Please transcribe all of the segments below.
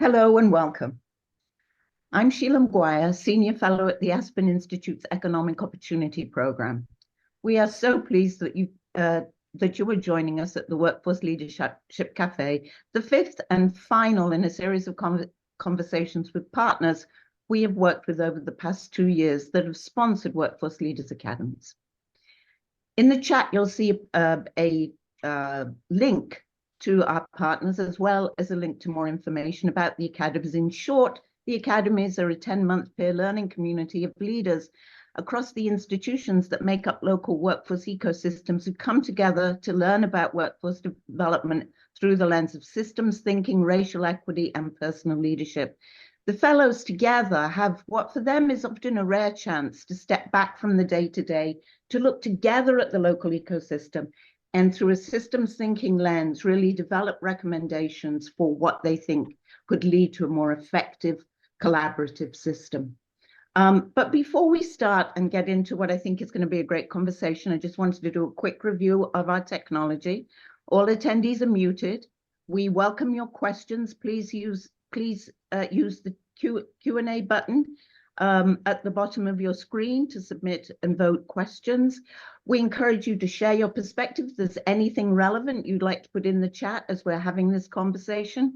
Hello and welcome. I'm Sheila Mguire, Senior Fellow at the Aspen Institute's Economic Opportunity Program. We are so pleased that you are joining us at the Workforce Leadership Café, the fifth and final in a series of conversations with partners we have worked with over the past 2 years that have sponsored Workforce Leaders Academies. In the chat, you'll see a link to our partners, as well as a link to more information about the academies. In short, the academies are a 10-month peer learning community of leaders across the institutions that make up local workforce ecosystems who come together to learn about workforce development through the lens of systems thinking, racial equity, and personal leadership. The fellows together have what for them is often a rare chance to step back from the day-to-day, to look together at the local ecosystem, and through a systems thinking lens, really develop recommendations for what they think could lead to a more effective collaborative system. But before we start and get into what I think is going to be a great conversation, I just wanted to do a quick review of our technology. All attendees are muted. We welcome your questions. Please use the Q&A button at the bottom of your screen to submit and vote questions. We encourage you to share your perspective. If there's anything relevant you'd like to put in the chat as we're having this conversation,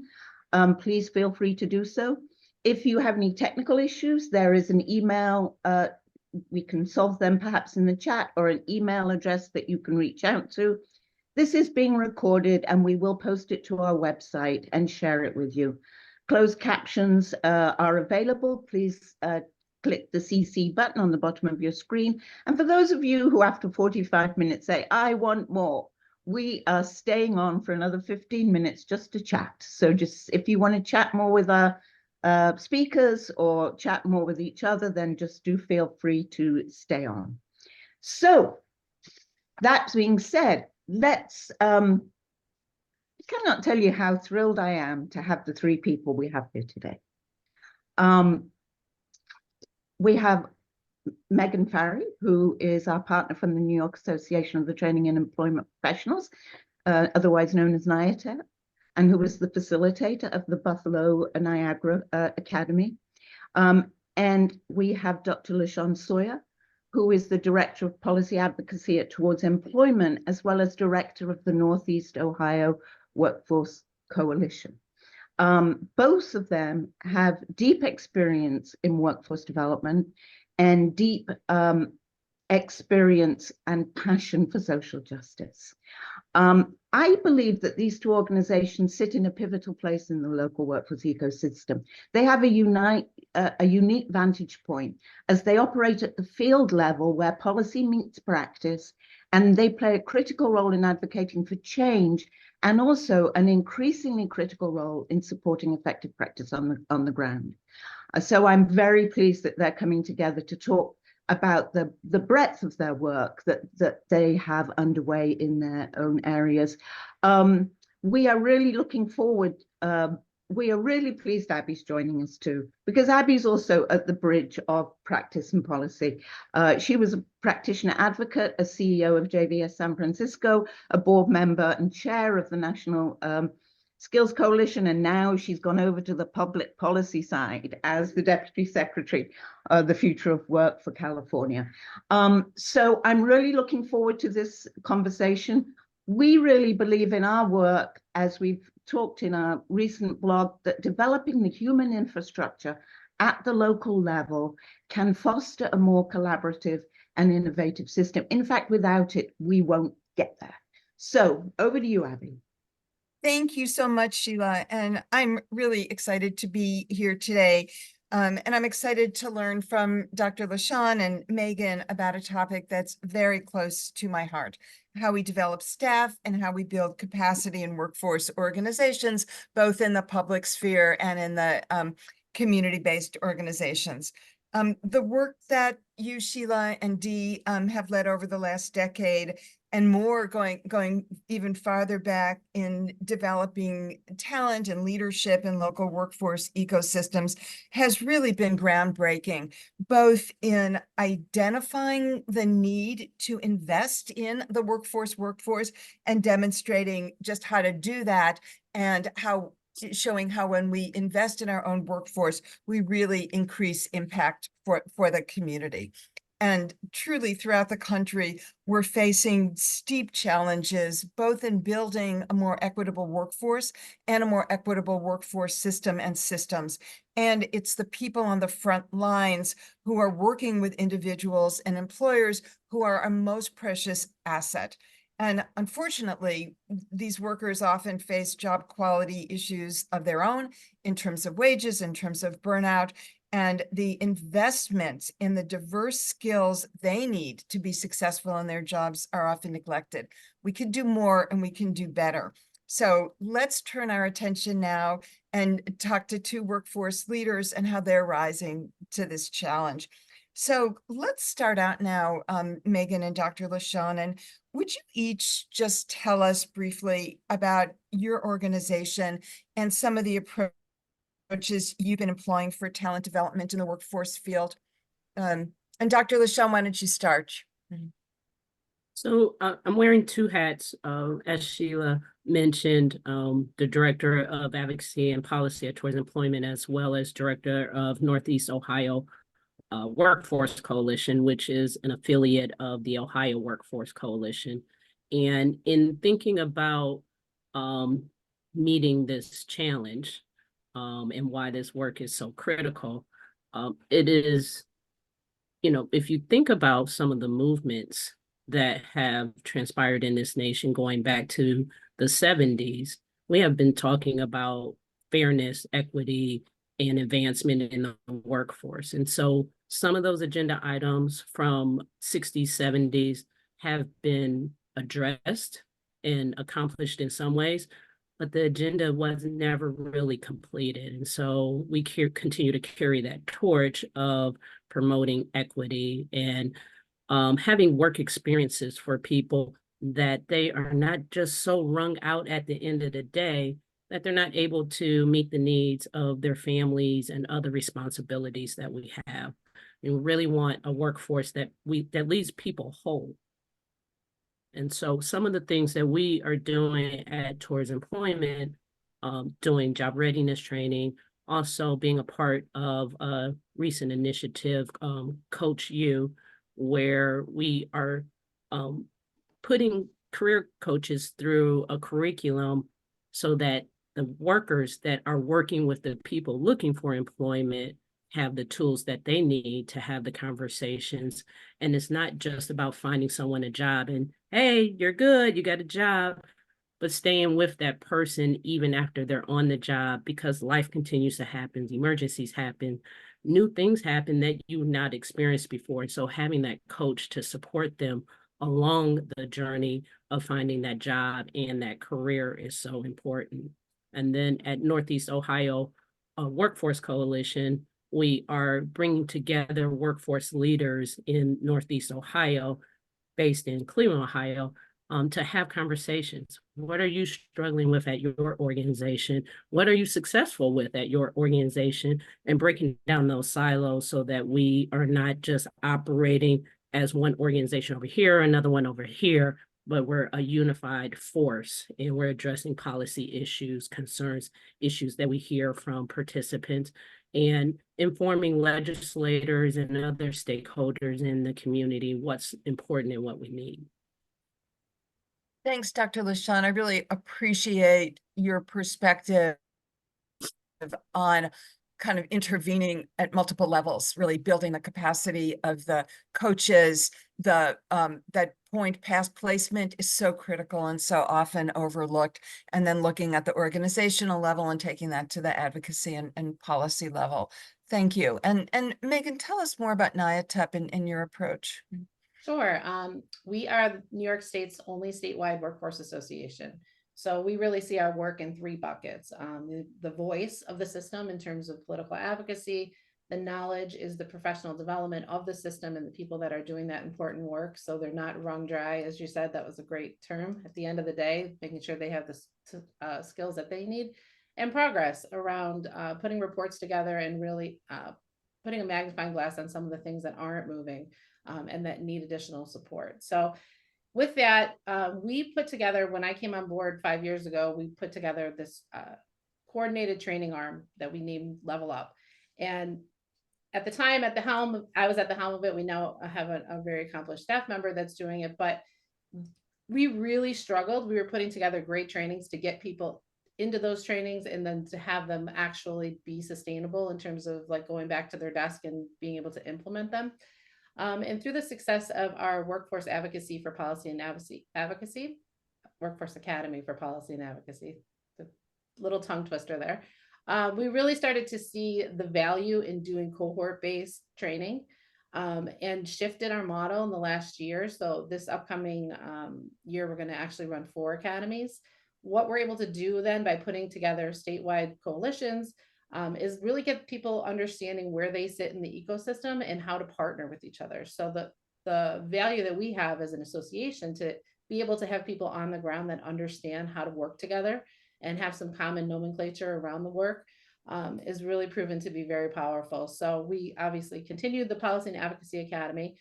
please feel free to do so. If you have any technical issues, there is an email. We can solve them perhaps in the chat, or an email address that you can reach out to. This is being recorded and we will post it to our website and share it with you. Closed captions are available. Please click the CC button on the bottom of your screen. And for those of you who after 45 minutes say, I want more, we are staying on for another 15 minutes just to chat. So just if you want to chat more with our speakers or chat more with each other, then just do feel free to stay on. So that being said, let's I cannot tell you how thrilled I am to have the three people we have here today. We have Megan Farry, who is our partner from the New York Association of the Training and Employment Professionals, otherwise known as NYATEP, and who was the facilitator of the Buffalo Niagara Academy. And we have Dr. LaShawn Sawyer, who is the Director of Policy Advocacy at Towards Employment, as well as Director of the Northeast Ohio Workforce Coalition. Both of them have deep experience in workforce development and deep experience and passion for social justice. I believe that these two organizations sit in a pivotal place in the local workforce ecosystem. They have a unique vantage point as they operate at the field level where policy meets practice, and they play a critical role in advocating for change and also an increasingly critical role in supporting effective practice on the ground. So I'm very pleased that they're coming together to talk about the breadth of their work that they have underway in their own areas. We are really looking forward. We are really pleased Abby's joining us too, because Abby's also at the bridge of practice and policy. She was a practitioner advocate, a CEO of JVS San Francisco, a board member and chair of the National Skills Coalition, and now she's gone over to the public policy side as the Deputy Secretary of the Future of Work for California. So I'm really looking forward to this conversation. We really believe in our work, as we've talked in our recent blog, that developing the human infrastructure at the local level can foster a more collaborative and innovative system. In fact, without it, we won't get there. So over to you, Abby. Thank you so much, Sheila. And I'm really excited to be here today. And I'm excited to learn from Dr. LaShawn and Megan about a topic that's very close to my heart: how we develop staff and how we build capacity in workforce organizations, both in the public sphere and in the community-based organizations. The work that you, Sheila, and Dee have led over the last decade, and more going even farther back in developing talent and leadership in local workforce ecosystems, has really been groundbreaking, both in identifying the need to invest in the workforce and demonstrating just how to do that, and how showing how when we invest in our own workforce, we really increase impact for the community. And truly throughout the country, we're facing steep challenges, both in building a more equitable workforce and a more equitable workforce system and systems. And it's the people on the front lines who are working with individuals and employers who are our most precious asset. And unfortunately, these workers often face job quality issues of their own in terms of wages, in terms of burnout, and the investments in the diverse skills they need to be successful in their jobs are often neglected. We can do more and we can do better. So let's turn our attention now and talk to two workforce leaders and how they're rising to this challenge. So let's start out now, Megan and Dr. LaShawn, and would you each just tell us briefly about your organization and some of the approaches you've been employing for talent development in the workforce field? And Dr. LaShawn, why don't you start? So I'm wearing two hats, as Sheila mentioned, the Director of Advocacy and Policy at Towards Employment, as well as Director of Northeast Ohio Workforce Coalition, which is an affiliate of the Ohio Workforce Coalition. And in thinking about meeting this challenge and why this work is so critical, it is, if you think about some of the movements that have transpired in this nation going back to the 70s, we have been talking about fairness, equity, and advancement in the workforce. And so some of those agenda items from 60s, 70s have been addressed and accomplished in some ways, but the agenda was never really completed. And so we continue to carry that torch of promoting equity and having work experiences for people that they are not just so wrung out at the end of the day that they're not able to meet the needs of their families and other responsibilities that we have. And we really want a workforce that leaves people whole. And so some of the things that we are doing at Towards Employment, doing job readiness training, also being a part of a recent initiative, Coach U, where we are putting career coaches through a curriculum so that the workers that are working with the people looking for employment have the tools that they need to have the conversations. And it's not just about finding someone a job and, hey, you're good, you got a job, but staying with that person even after they're on the job, because life continues to happen, emergencies happen, new things happen that you've not experienced before. And so having that coach to support them along the journey of finding that job and that career is so important. And then at Northeast Ohio Workforce Coalition, we are bringing together workforce leaders in Northeast Ohio, based in Cleveland, Ohio, to have conversations. What are you struggling with at your organization? What are you successful with at your organization? And breaking down those silos so that we are not just operating as one organization over here, another one over here, but we're a unified force and we're addressing policy issues, concerns, issues that we hear from participants, and informing legislators and other stakeholders in the community what's important and what we need. Thanks, Dr. LaShawn. I really appreciate your perspective on kind of intervening at multiple levels, really building the capacity of the coaches. That point, past placement, is so critical and so often overlooked. And then looking at the organizational level and taking that to the advocacy and policy level. Thank you. And Megan, tell us more about NYATEP and your approach. Sure. We are New York State's only statewide workforce association. So we really see our work in three buckets. The voice of the system in terms of political advocacy, the knowledge is the professional development of the system and the people that are doing that important work. So they're not wrung dry, as you said. That was a great term at the end of the day, making sure they have the skills that they need, and progress around putting reports together and really putting a magnifying glass on some of the things that aren't moving and that need additional support. So with that, we put together, when I came on board 5 years ago, we put together this coordinated training arm that we named Level Up. And at the time, at the helm, I was at the helm of it. We now have a very accomplished staff member that's doing it, but we really struggled. We were putting together great trainings to get people into those trainings and then to have them actually be sustainable in terms of like going back to their desk and being able to implement them. And through the success of our Workforce Advocacy for Policy and Advocacy, Workforce Academy for Policy and Advocacy, the little tongue twister there, we really started to see the value in doing cohort-based training, and shifted our model in the last year. So this upcoming year, we're going to actually run 4 academies. What we're able to do then by putting together statewide coalitions is really get people understanding where they sit in the ecosystem and how to partner with each other. So the value that we have as an association to be able to have people on the ground that understand how to work together and have some common nomenclature around the work is really proven to be very powerful. So we obviously continued the Policy and Advocacy Academy,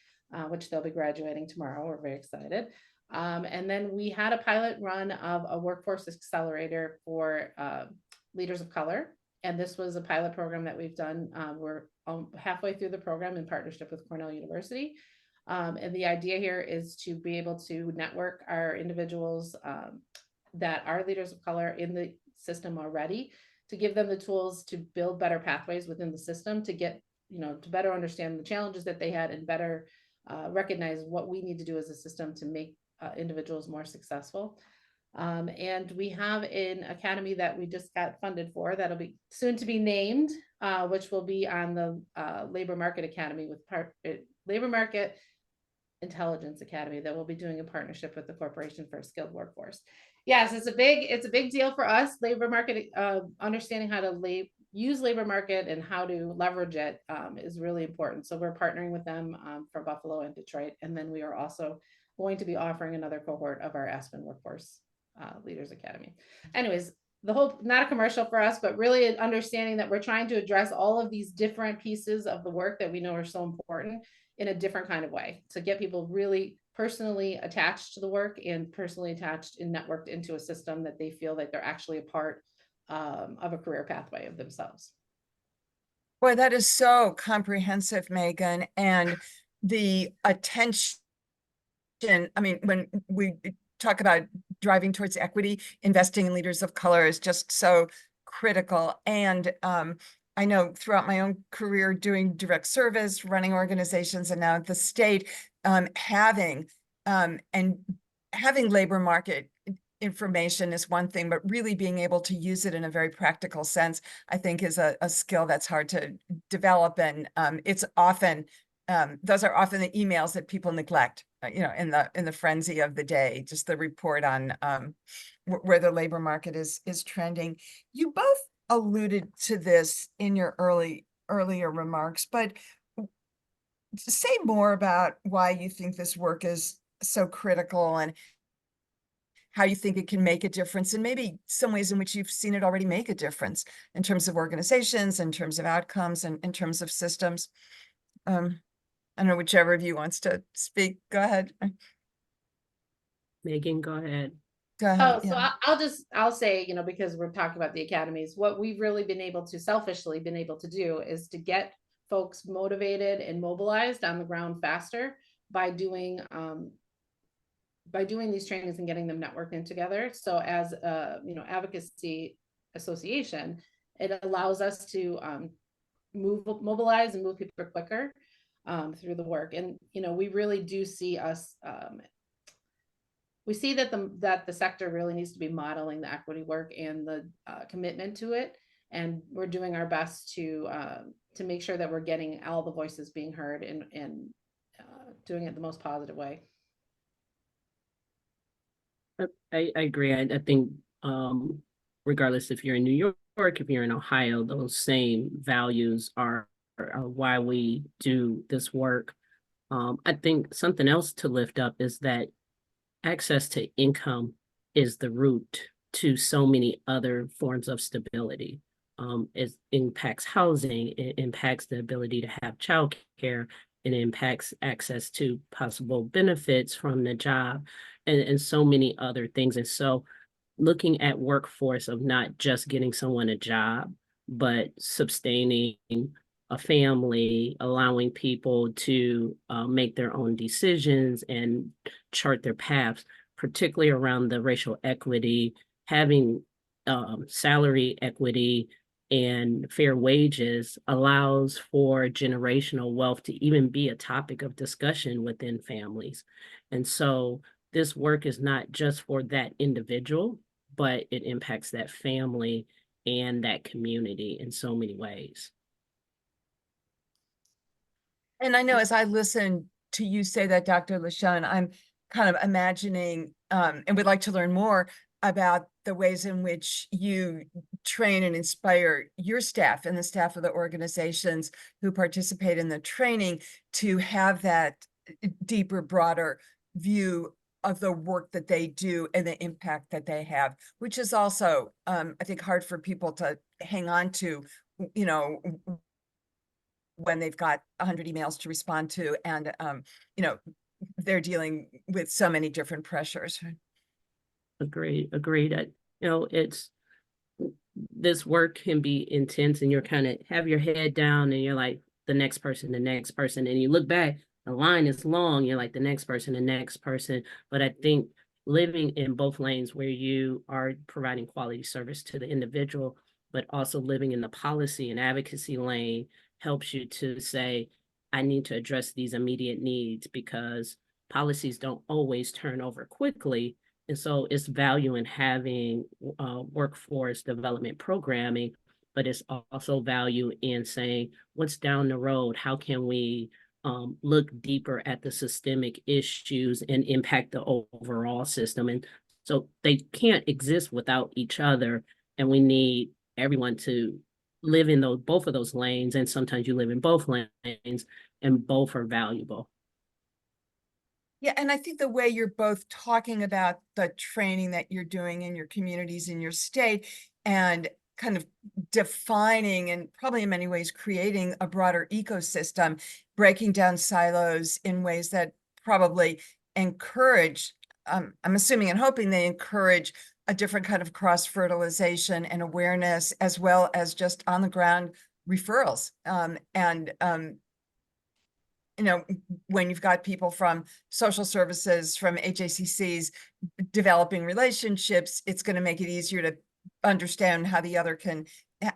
which they'll be graduating tomorrow. We're very excited. And then we had a pilot run of a workforce accelerator for leaders of color. And this was a pilot program that we've done. We're halfway through the program in partnership with Cornell University. And the idea here is to be able to network our individuals that are leaders of color in the system already, to give them the tools to build better pathways within the system, to get, to better understand the challenges that they had and better recognize what we need to do as a system to make individuals more successful. And we have an academy that we just got funded for that'll be soon to be named, which will be on the Labor Market Academy with Labor Market Intelligence Academy that we'll be doing in partnership with the Corporation for a Skilled Workforce. Yes, it's a big deal for us. Labor market, understanding how to use labor market and how to leverage it is really important. So we're partnering with them for Buffalo and Detroit. And then we are also going to be offering another cohort of our Aspen Workforce Leaders Academy. Anyways, the whole, not a commercial for us, but really understanding that we're trying to address all of these different pieces of the work that we know are so important in a different kind of way, to get people really personally attached to the work and personally attached and networked into a system that they feel like they're actually a part of a career pathway of themselves. Boy, that is so comprehensive, Megan. And the attention, I mean, when we talk about driving towards equity, investing in leaders of color is just so critical. And I know throughout my own career doing direct service, running organizations, and now at the state, having labor market information is one thing, but really being able to use it in a very practical sense, I think is a skill that's hard to develop. And it's often, those are often the emails that people neglect, in the frenzy of the day, just the report on where the labor market is trending. You both alluded to this in your earlier remarks, but say more about why you think this work is so critical and how you think it can make a difference, and maybe some ways in which you've seen it already make a difference in terms of organizations, in terms of outcomes, and in terms of systems. I don't know, whichever of you wants to speak. Go ahead. Megan, go ahead. Go ahead. Oh, so I'll say, because we're talking about the academies, what we've really been able to selfishly been able to do is to get folks motivated and mobilized on the ground faster by doing these trainings and getting them networking together. So as a advocacy association, it allows us to mobilize and move people quicker through the work. And we really do see us. We see that the sector really needs to be modeling the equity work and the commitment to it, and we're doing our best to make sure that we're getting all the voices being heard and doing it the most positive way. I agree. I think regardless if you're in New York, if you're in Ohio, those same values are why we do this work. I think something else to lift up is that access to income is the root to so many other forms of stability. It impacts housing, it impacts the ability to have childcare, it impacts access to possible benefits from the job, and so many other things. And so looking at workforce of not just getting someone a job, but sustaining a family, allowing people to make their own decisions and chart their paths, particularly around the racial equity, having salary equity and fair wages allows for generational wealth to even be a topic of discussion within families. And so this work is not just for that individual, but it impacts that family and that community in so many ways. And I know as I listen to you say that, Dr. LaShawn, I'm kind of imagining and would like to learn more about the ways in which you train and inspire your staff and the staff of the organizations who participate in the training to have that deeper, broader view of the work that they do and the impact that they have, which is also, I think, hard for people to hang on to, you know, when they've got 100 emails to respond to and, you know, they're dealing with so many different pressures. Agreed. You know, this work can be intense and you're kind of have your head down and you're like the next person, and you look back, the line is long, you're like the next person. But I think living in both lanes where you are providing quality service to the individual, but also living in the policy and advocacy lane helps you to say, I need to address these immediate needs because policies don't always turn over quickly. And so it's value in having workforce development programming, but it's also value in saying, what's down the road? How can we look deeper at the systemic issues and impact the overall system? And so they can't exist without each other. And we need everyone to live in both of those lanes. And sometimes you live in both lanes and both are valuable. Yeah, and I think the way you're both talking about the training that you're doing in your communities in your state and kind of defining and probably in many ways creating a broader ecosystem, breaking down silos in ways that probably encourage, I'm assuming and hoping they encourage a different kind of cross-fertilization and awareness, as well as just on the ground referrals. You know, when you've got people from social services, from HACCs, developing relationships, it's going to make it easier to understand how the other can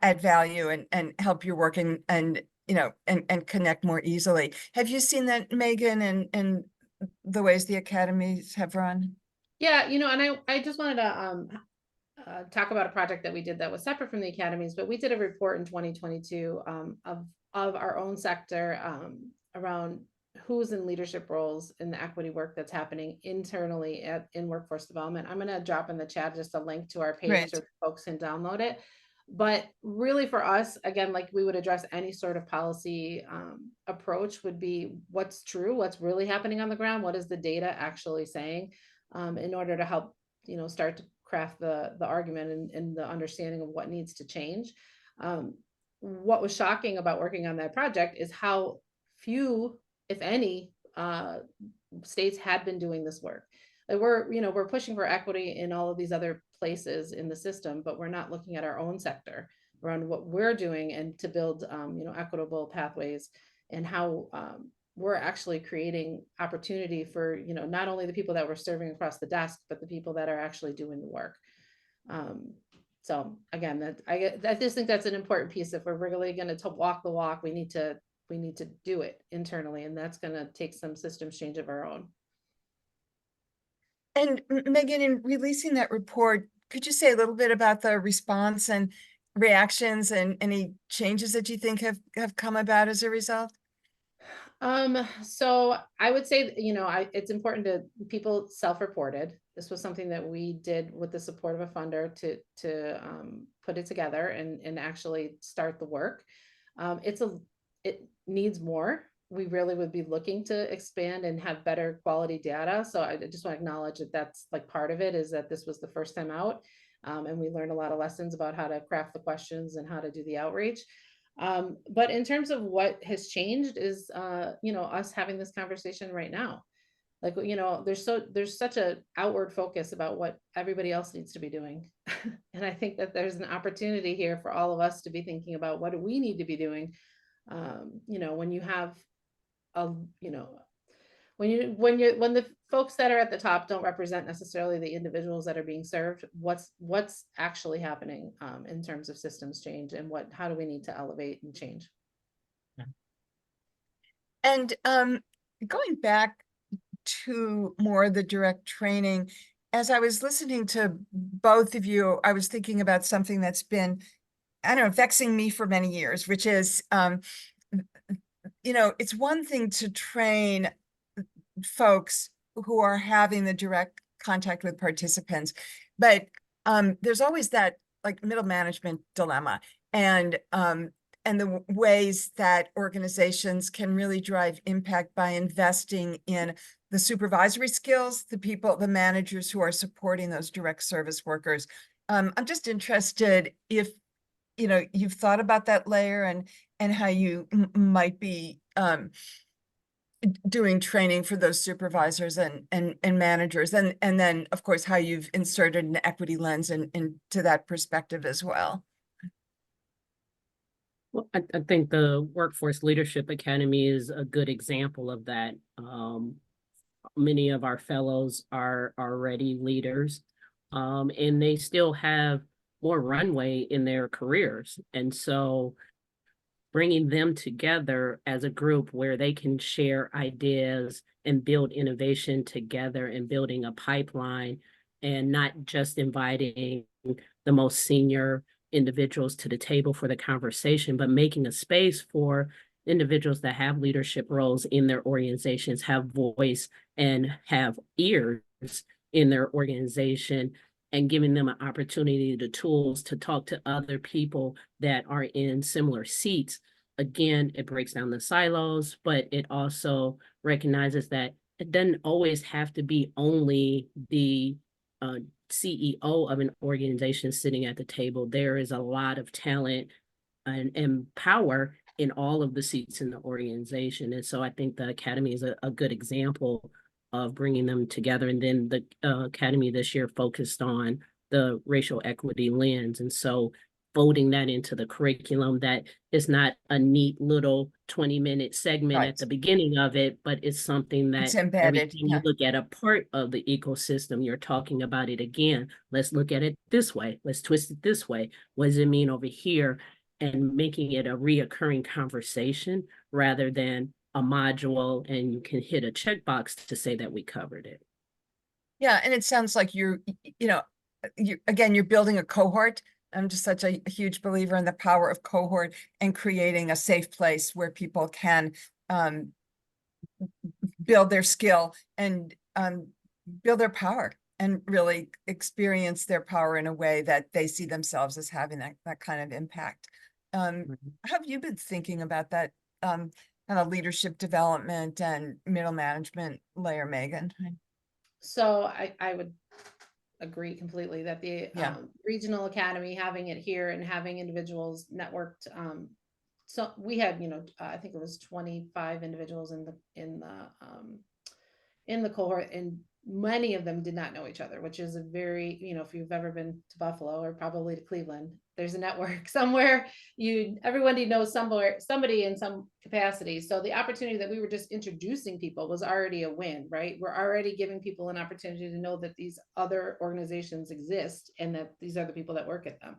add value and help your work and you know, and connect more easily. Have you seen that, Megan, and the ways the academies have run? Yeah, you know, and I just wanted to talk about a project that we did that was separate from the academies, but we did a report in 2022 of our own sector around who's in leadership roles in the equity work that's happening internally in workforce development. I'm going to drop in the chat just a link to our page so folks can download it. But really for us, again, like we would address any sort of policy approach would be what's true, what's really happening on the ground, what is the data actually saying in order to help, you know, start to craft the argument and the understanding of what needs to change. What was shocking about working on that project is how few, if any, states had been doing this work. Like we're pushing for equity in all of these other places in the system, but we're not looking at our own sector around what we're doing and to build, equitable pathways and how we're actually creating opportunity for, not only the people that we're serving across the desk, but the people that are actually doing the work. So again, I just think that's an important piece. If we're really going to walk the walk, we need to do it internally, and that's going to take some systems change of our own. And Megan, in releasing that report, could you say a little bit about the response and reactions and any changes that you think have come about as a result? So I would say, it's important to people self-reported. This was something that we did with the support of a funder to put it together and actually start the work. It needs more. We really would be looking to expand and have better quality data. So I just want to acknowledge that that's like part of it is that this was the first time out. And we learned a lot of lessons about how to craft the questions and how to do the outreach. But in terms of what has changed is, us having this conversation right now. Like, there's such a outward focus about what everybody else needs to be doing. And I think that there's an opportunity here for all of us to be thinking about what do we need to be doing. When you have when the folks that are at the top don't represent necessarily the individuals that are being served, what's actually happening in terms of systems change, and how do we need to elevate and change? And going back to more of the direct training, as I was listening to both of you, I was thinking about something that's been, I don't know, vexing me for many years, which is, it's one thing to train folks who are having the direct contact with participants, but there's always that like middle management dilemma, and the ways that organizations can really drive impact by investing in the supervisory skills, the managers who are supporting those direct service workers. I'm just interested if, you've thought about that layer and how you might be doing training for those supervisors and managers, and then of course how you've inserted an equity lens into that perspective as well. Well, I think the Workforce Leadership Academy is a good example of that. Many of our fellows are already leaders, and they still have more runway in their careers. And so bringing them together as a group where they can share ideas and build innovation together, and building a pipeline, and not just inviting the most senior individuals to the table for the conversation, but making a space for individuals that have leadership roles in their organizations, have voice and have ears in their organization, and giving them an opportunity, the tools to talk to other people that are in similar seats. Again, it breaks down the silos, but it also recognizes that it doesn't always have to be only the CEO of an organization sitting at the table. There is a lot of talent and power in all of the seats in the organization. And so I think the Academy is a good example of bringing them together. And then the Academy this year focused on the racial equity lens. And so folding that into the curriculum, that is not a neat little 20-minute segment at the beginning of it, but it's something that it's embedded. Every time you look at a part of the ecosystem, you're talking about it again. Let's look at it this way. Let's twist it this way. What does it mean over here? And making it a reoccurring conversation rather than a module, and you can hit a checkbox to say that we covered it. Yeah, and it sounds like you're building a cohort. I'm just such a huge believer in the power of cohort and creating a safe place where people can build their skill and build their power, and really experience their power in a way that they see themselves as having that kind of impact. Have you been thinking about that kind of leadership development and middle management layer, Megan? So I would agree completely that the regional academy, having it here and having individuals networked. So we had, I think it was 25 individuals in the cohort, and many of them did not know each other, which is a very, if you've ever been to Buffalo or probably to Cleveland, there's a network somewhere. Everybody knows somebody in some capacity. So the opportunity that we were just introducing people was already a win, right? We're already giving people an opportunity to know that these other organizations exist and that these are the people that work at them.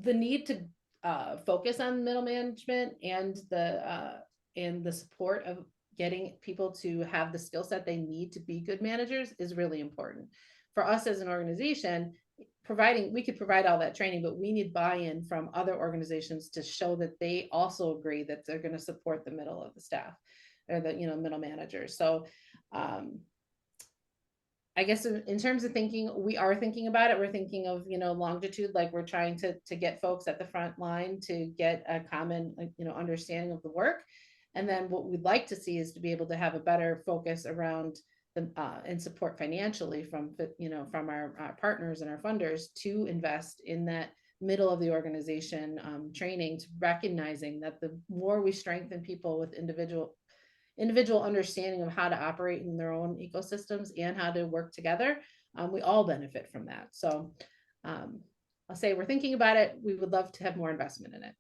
The need to focus on middle management and the support of getting people to have the skill set they need to be good managers is really important. For us as an organization, we could provide all that training, but we need buy-in from other organizations to show that they also agree that they're going to support the middle of the staff, or the middle managers. So I guess in terms of thinking, we are thinking about it. We're thinking of, longitude, like we're trying to get folks at the front line to get a common, understanding of the work. And then what we'd like to see is to be able to have a better focus around the and support financially from our partners and our funders to invest in that middle of the organization training, to recognizing that the more we strengthen people with individual individual understanding of how to operate in their own ecosystems and how to work together, we all benefit from that. So I'll say we're thinking about it. We would love to have more investment in it.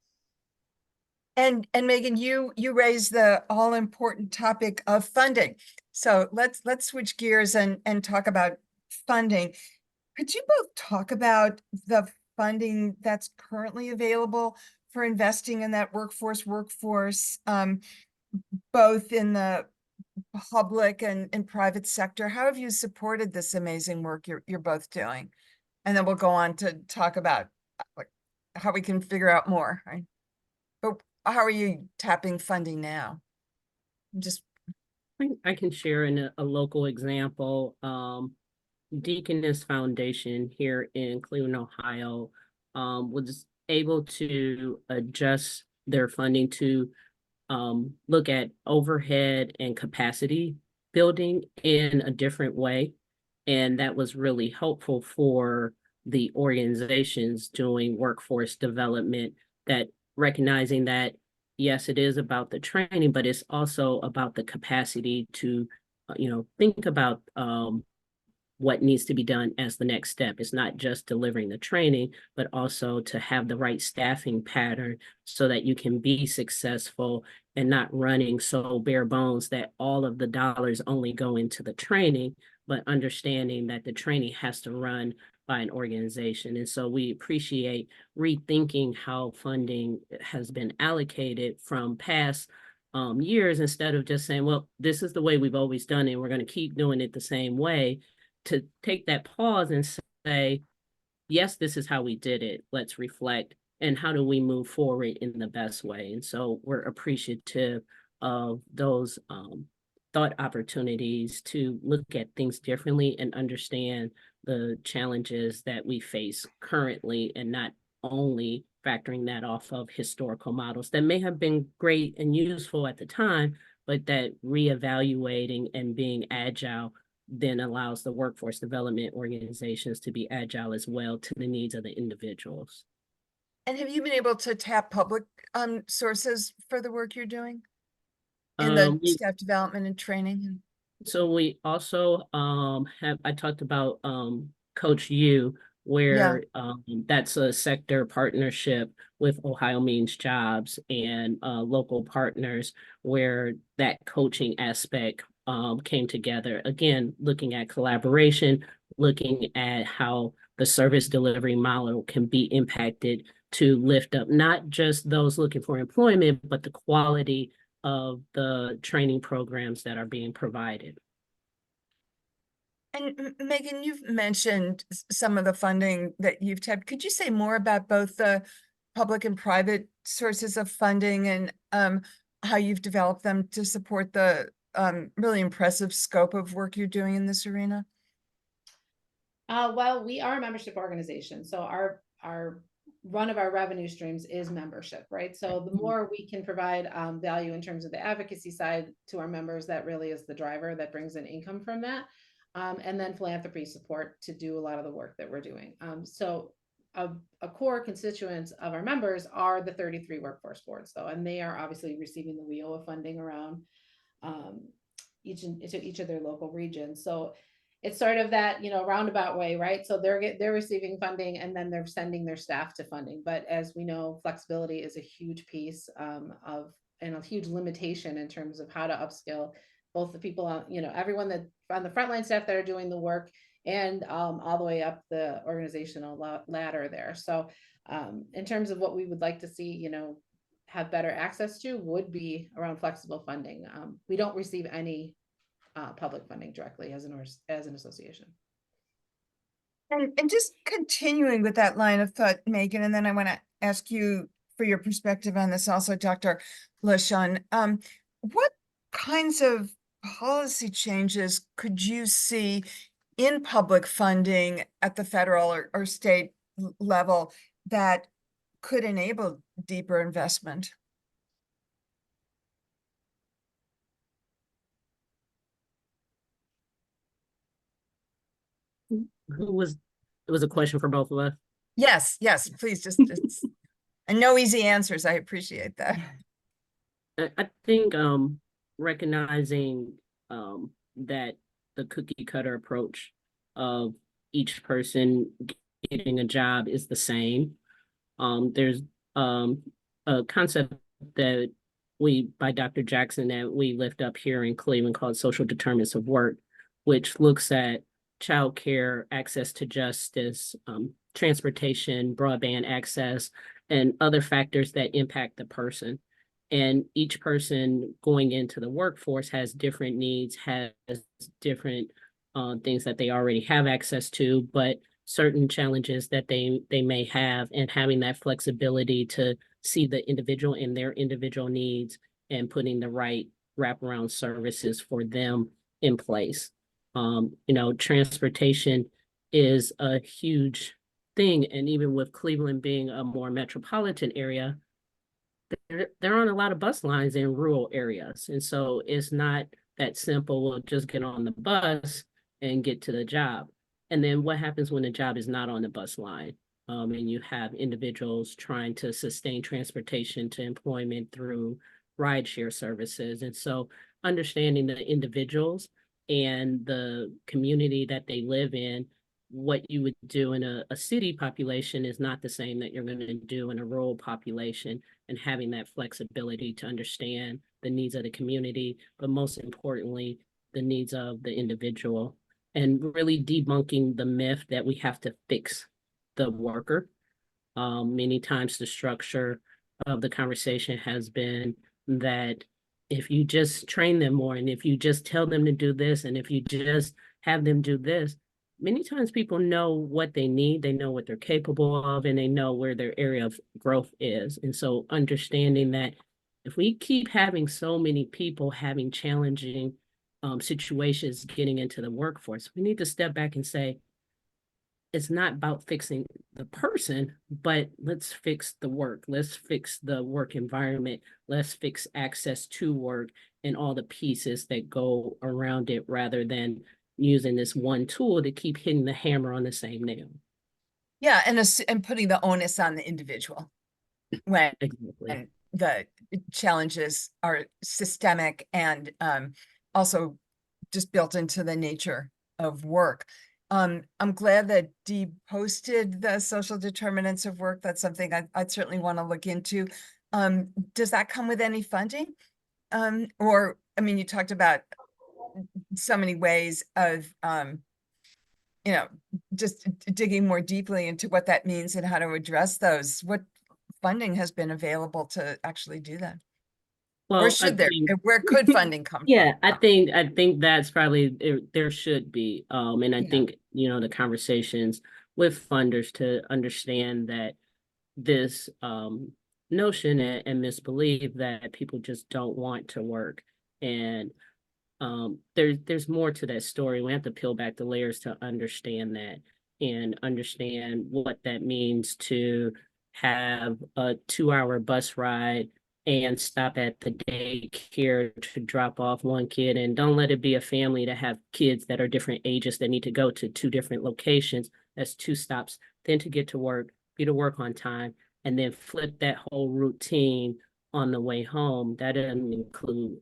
And Megan, you raised the all important topic of funding. So let's switch gears and talk about funding. Could you both talk about the funding that's currently available for investing in that workforce, both in the public and private sector? How have you supported this amazing work you're both doing? And then we'll go on to talk about like how we can figure out more, right? But how are you tapping funding now? I can share in a local example. Deaconess Foundation here in Cleveland, Ohio, was able to adjust their funding to look at overhead and capacity building in a different way. And that was really helpful for the organizations doing workforce development, that recognizing that, yes, it is about the training, but it's also about the capacity to, think about what needs to be done as the next step. It's not just delivering the training, but also to have the right staffing pattern so that you can be successful and not running so bare bones that all of the dollars only go into the training, but understanding that the training has to run by an organization. And so we appreciate rethinking how funding has been allocated from past years, instead of just saying, well, this is the way we've always done it, we're going to keep doing it the same way, to take that pause and say, yes, this is how we did it. Let's reflect, and how do we move forward in the best way? And so we're appreciative of those thought opportunities to look at things differently and understand the challenges that we face currently, and not only factoring that off of historical models that may have been great and useful at the time, but that reevaluating and being agile then allows the workforce development organizations to be agile as well to the needs of the individuals. And have you been able to tap public sources for the work you're doing in the staff development and training? So we also I talked about Coach U, where that's a sector partnership with Ohio Means Jobs and local partners, where that coaching aspect came together. Again, looking at collaboration, looking at how the service delivery model can be impacted to lift up not just those looking for employment, but the quality of the training programs that are being provided. And Megan, you've mentioned some of the funding that you've tapped. Could you say more about both the public and private sources of funding and how you've developed them to support the really impressive scope of work you're doing in this arena? Well, we are a membership organization, so our one of our revenue streams is membership, right? So the more we can provide value in terms of the advocacy side to our members, that really is the driver that brings in income from that. And then philanthropy support to do a lot of the work that we're doing. So a core constituents of our members are the 33 workforce boards, though, and they are obviously receiving the WLAcafe funding around each of their local regions. So it's sort of that, roundabout way, right? So they're receiving funding, and then they're sending their staff to funding. But as we know, flexibility is a huge piece and a huge limitation in terms of how to upskill both the people on, everyone that on the frontline staff that are doing the work, and all the way up the organizational ladder there. So in terms of what we would like to see, have better access to, would be around flexible funding. We don't receive any public funding directly as an association. And just continuing with that line of thought, Megan, and then I want to ask you for your perspective on this also, Dr. LaShawn. What kinds of policy changes could you see in public funding at the federal or state level that could enable deeper investment? It was a question for both of us. Yes, please, and no easy answers. I appreciate that. I think recognizing that the cookie cutter approach of each person getting a job is the same. There's a concept that by Dr. Jackson, that we lift up here in Cleveland called social determinants of work, which looks at childcare, access to justice, transportation, broadband access, and other factors that impact the person. And each person going into the workforce has different needs, has different things that they already have access to, but certain challenges that they may have, and having that flexibility to see the individual and their individual needs and putting the right wraparound services for them in place. Transportation is a huge thing. And even with Cleveland being a more metropolitan area, there aren't a lot of bus lines in rural areas. And so it's not that simple. We'll just get on the bus and get to the job. And then what happens when the job is not on the bus line? And you have individuals trying to sustain transportation to employment through rideshare services. And so understanding the individuals and the community that they live in, what you would do in a city population is not the same that you're going to do in a rural population, and having that flexibility to understand the needs of the community, but most importantly, the needs of the individual, and really debunking the myth that we have to fix the worker. Many times the structure of the conversation has been that if you just train them more, and if you just tell them to do this, and if you just have them do this, many times people know what they need, they know what they're capable of, and they know where their area of growth is. And so understanding that if we keep having so many people having challenging situations getting into the workforce, we need to step back and say, it's not about fixing the person, but let's fix the work. Let's fix the work environment. Let's fix access to work and all the pieces that go around it, rather than using this one tool to keep hitting the hammer on the same nail. Yeah, and putting the onus on the individual when Exactly. the challenges are systemic and also just built into the nature of work. I'm glad that Dee posted the social determinants of work. That's something I'd certainly want to look into. Does that come with any funding? Or, I mean, you talked about so many ways of, just digging more deeply into what that means and how to address those. What funding has been available to actually do that? Well, Or should where could funding come yeah, from? I think that's probably there should be. And I Yeah. think, the conversations with funders to understand that this notion and misbelief that people just don't want to work. And there's more to that story. We have to peel back the layers to understand that, and understand what that means to have a 2-hour bus ride and stop at the daycare to drop off one kid, and don't let it be a family to have kids that are different ages that need to go to 2 different locations. That's 2 stops, then to get to work, be to work on time, and then flip that whole routine on the way home. That doesn't include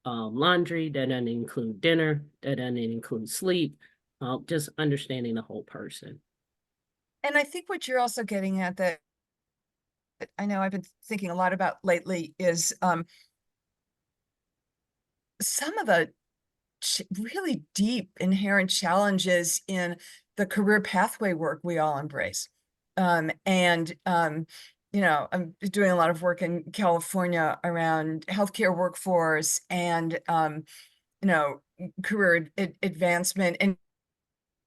laundry, that doesn't include dinner, that doesn't include sleep, just understanding the whole person. And I think what you're also getting at that I know I've been thinking a lot about lately is some of the really deep inherent challenges in the career pathway work we all embrace. I'm doing a lot of work in California around healthcare workforce and, career advancement. And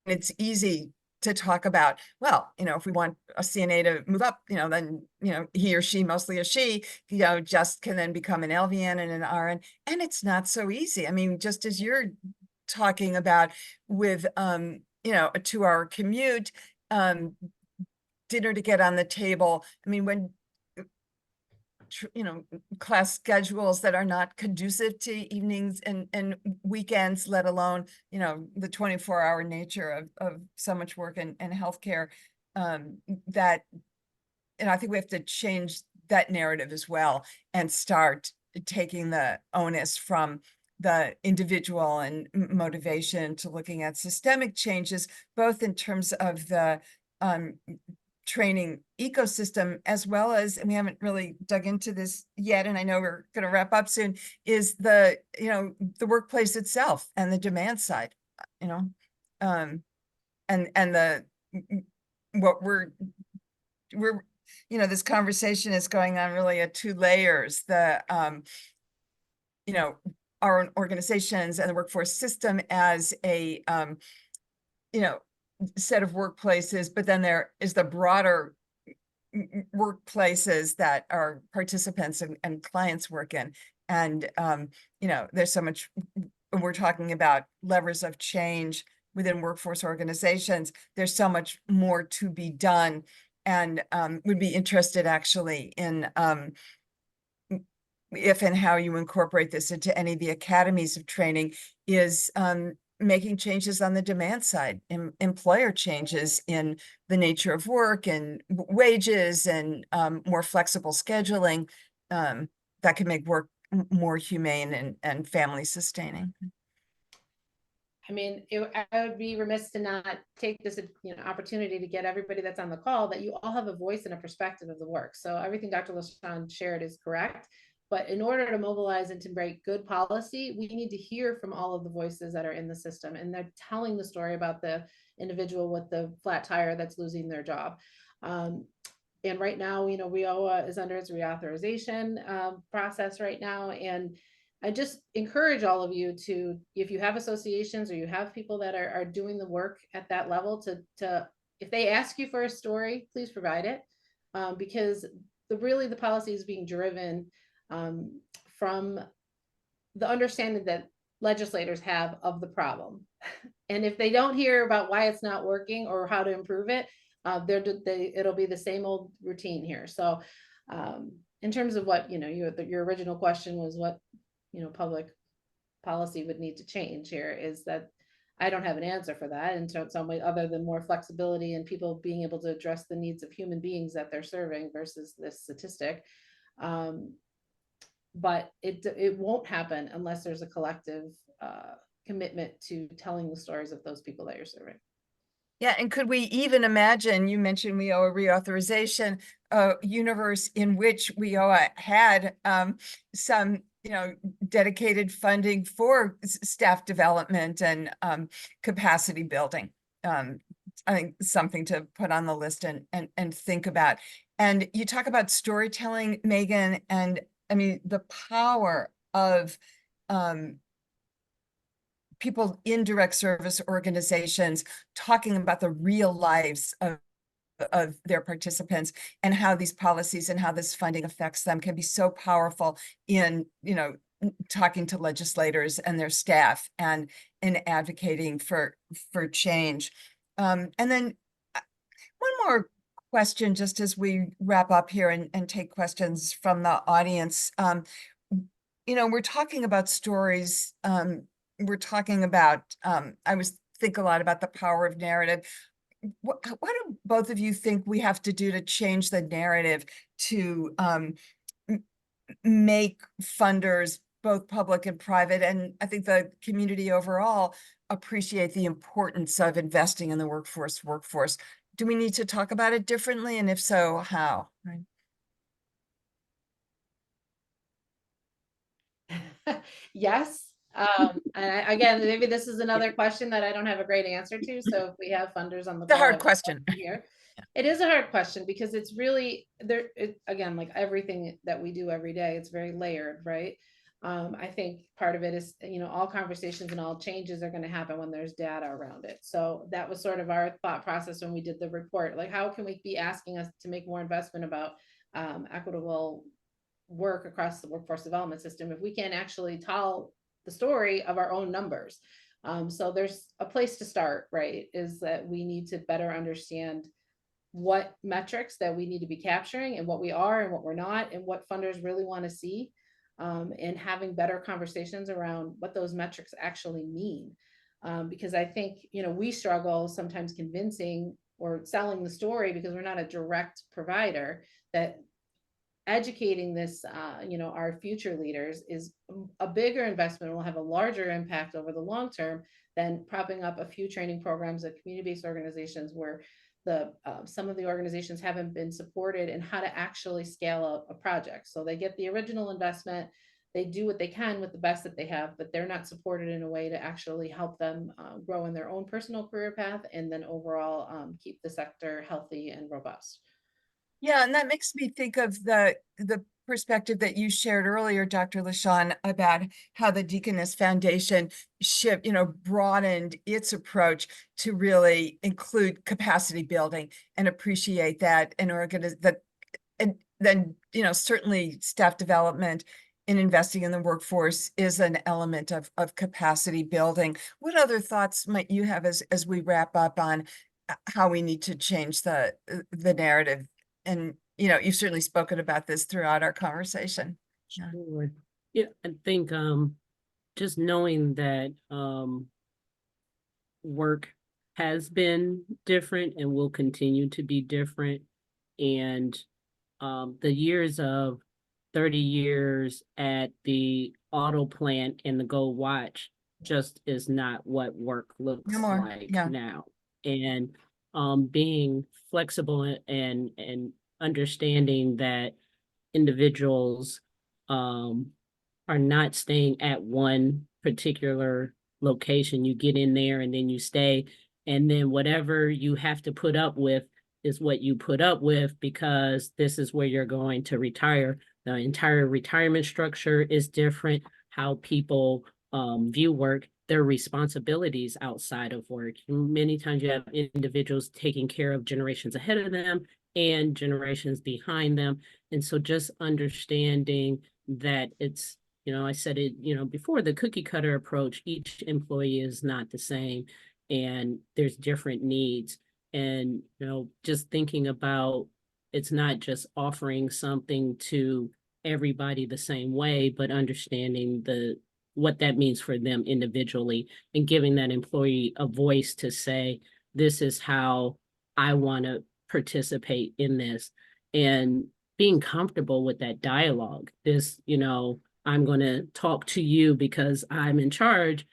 it's easy to talk about, well, if we want a CNA to move up, then, he or she, mostly a she, just can then become an LVN and an RN. And it's not so easy. I mean, just as you're talking about with, a 2-hour commute, dinner to get on the table. I mean, when, class schedules that are not conducive to evenings and weekends, let alone, the 24-hour nature of so much work and healthcare, that, I think we have to change that narrative as well and start taking the onus from the individual and motivation to looking at systemic changes, both in terms of the training ecosystem, as well as, and we haven't really dug into this yet, and I know we're going to wrap up soon, is the, the workplace itself and the demand side, and the, what we're, this conversation is going on really at two layers, the, our organizations and the workforce system as a, set of workplaces, but then there is the broader workplaces that our participants and clients work in. And, there's so much, we're talking about levers of change within workforce organizations. There's so much more to be done, and would be interested actually in if and how you incorporate this into any of the academies of training, is making changes on the demand side, employer changes in the nature of work and wages, and more flexible scheduling that can make work more humane and family sustaining. I mean, I would be remiss to not take this, opportunity to get everybody that's on the call that you all have a voice and a perspective of the work. So everything Dr. LaShawn shared is correct. But in order to mobilize and to break good policy, we need to hear from all of the voices that are in the system, and they're telling the story about the individual with the flat tire that's losing their job. And right now, WIOA is under its reauthorization process right now. And I just encourage all of you to, if you have associations or you have people that are doing the work at that level, to if they ask you for a story, please provide it, because the policy is being driven from the understanding that legislators have of the problem. And if they don't hear about why it's not working or how to improve it, it'll be the same old routine here. So in terms of what, your original question was what, public policy would need to change here, is that I don't have an answer for that in some way other than more flexibility and people being able to address the needs of human beings that they're serving versus this statistic. But it won't happen unless there's a collective commitment to telling the stories of those people that you're serving. Yeah, and could we even imagine, you mentioned WIOA reauthorization, a universe in which WIOA had some, dedicated funding for staff development and capacity building. I think something to put on the list and think about. And you talk about storytelling, Megan, and I mean, the power of people in direct service organizations talking about the real lives of their participants, and how these policies and how this funding affects them can be so powerful in, talking to legislators and their staff and in advocating for change. And then one more question, just as we wrap up here and take questions from the audience. We're talking about stories. We're talking about, I always think a lot about the power of narrative. What do both of you think we have to do to change the narrative to make funders, both public and private, and I think the community overall, appreciate the importance of investing in the workforce? Do we need to talk about it differently? And if so, how? Right. Yes. And again, maybe this is another question that I don't have a great answer to. So if we have funders on the It's a hard question here, it is a hard question because it's really there. Again, like everything that we do every day, it's very layered, right? I think part of it is, all conversations and all changes are going to happen when there's data around it. So that was sort of our thought process when we did the report. Like, how can we be asking us to make more investment about equitable work across the workforce development system if we can't actually tell the story of our own numbers? So there's a place to start, right? Is that we need to better understand what metrics that we need to be capturing and what we are and what we're not, and what funders really want to see, and having better conversations around what those metrics actually mean. Because I think, we struggle sometimes convincing or selling the story because we're not a direct provider that educating this, our future leaders is a bigger investment, will have a larger impact over the long term than propping up a few training programs at community-based organizations where some of the organizations haven't been supported in how to actually scale a project. So they get the original investment, they do what they can with the best that they have, but they're not supported in a way to actually help them grow in their own personal career path, and then overall keep the sector healthy and robust. Yeah, and that makes me think of the perspective that you shared earlier, Dr. LaShawn, about how the Deaconess Foundation broadened its approach to really include capacity building and appreciate that and and then certainly staff development in investing in the workforce is an element of capacity building. What other thoughts might you have as we wrap up on how we need to change the narrative? And, you've certainly spoken about this throughout our conversation. Sure. Yeah, I think just knowing that work has been different and will continue to be different. And the years of 30 years at the auto plant and the gold watch just is not what work looks like now. And being flexible and understanding that individuals are not staying at one particular location. You get in there and then you stay, and then whatever you have to put up with is what you put up with because this is where you're going to retire. The entire retirement structure is different. How people view work, their responsibilities outside of work. Many times you have individuals taking care of generations ahead of them and generations behind them. And so just understanding that it's, I said it, before, the cookie cutter approach, each employee is not the same and there's different needs. And, just thinking about it's not just offering something to everybody the same way, but understanding what that means for them individually and giving that employee a voice to say, this is how I want to participate in this, and being comfortable with that dialogue. This, I'm going to talk to you because I'm in charge.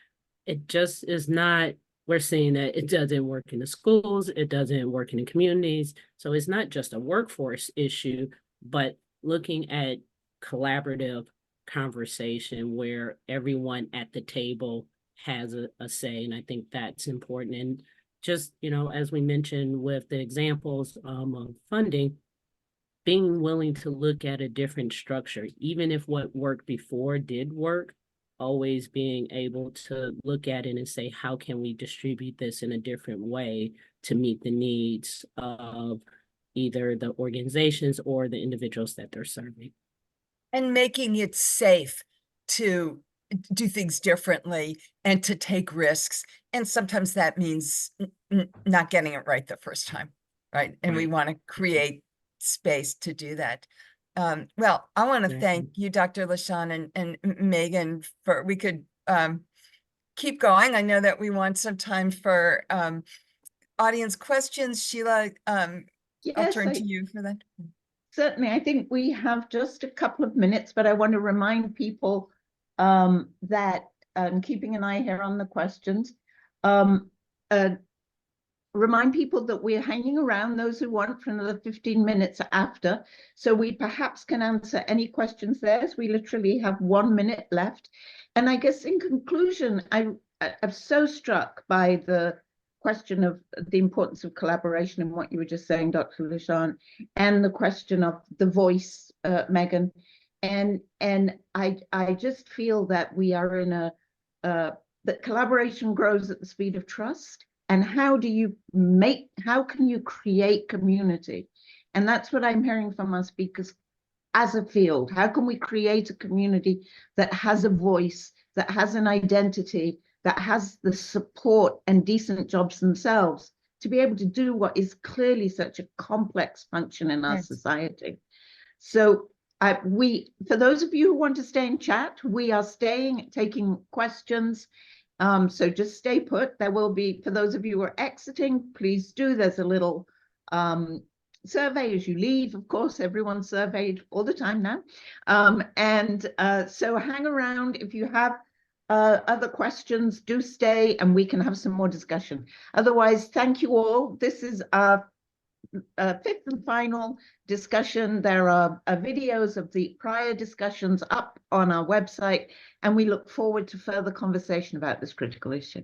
It just is not, we're seeing that it doesn't work in the schools, it doesn't work in the communities. So it's not just a workforce issue, but looking at collaborative conversation where everyone at the table has a say. And I think that's important. And just, as we mentioned with the examples of funding, being willing to look at a different structure, even if what worked before did work, always being able to look at it and say, how can we distribute this in a different way to meet the needs of either the organizations or the individuals that they're serving. And making it safe to do things differently and to take risks. And sometimes that means not getting it right the first time, right? And we want to create space to do that. Well, I want to thank you, Dr. LaShawn and Megan, we could keep going. I know that we want some time for audience questions. Sheila, I'll turn to you for that. Certainly, I think we have just a couple of minutes, but I want to remind people that keeping an eye here on the questions, remind people that we're hanging around, those who want, for another 15 minutes after, so we perhaps can answer any questions there, as we literally have 1 minute left. And I guess in conclusion, I'm so struck by the question of the importance of collaboration and what you were just saying, Dr. LaShawn, and the question of the voice, Megan. And I just feel that we are in that collaboration grows at the speed of trust. And how can you create community? And that's what I'm hearing from our speakers as a field. How can we create a community that has a voice, that has an identity, that has the support and decent jobs themselves to be able to do what is clearly such a complex function in our society? So for those of you who want to stay and chat, we are taking questions. So just stay put. There will be, for those of you who are exiting, please do. There's a little survey as you leave. Of course, everyone's surveyed all the time now. So hang around. If you have other questions, do stay and we can have some more discussion. Otherwise, thank you all. This is our fifth and final discussion. There are videos of the prior discussions up on our website, and we look forward to further conversation about this critical issue.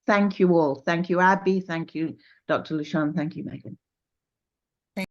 Thank you all. Thank you, Abby. Thank you, Dr. LaShawn. Thank you, Megan.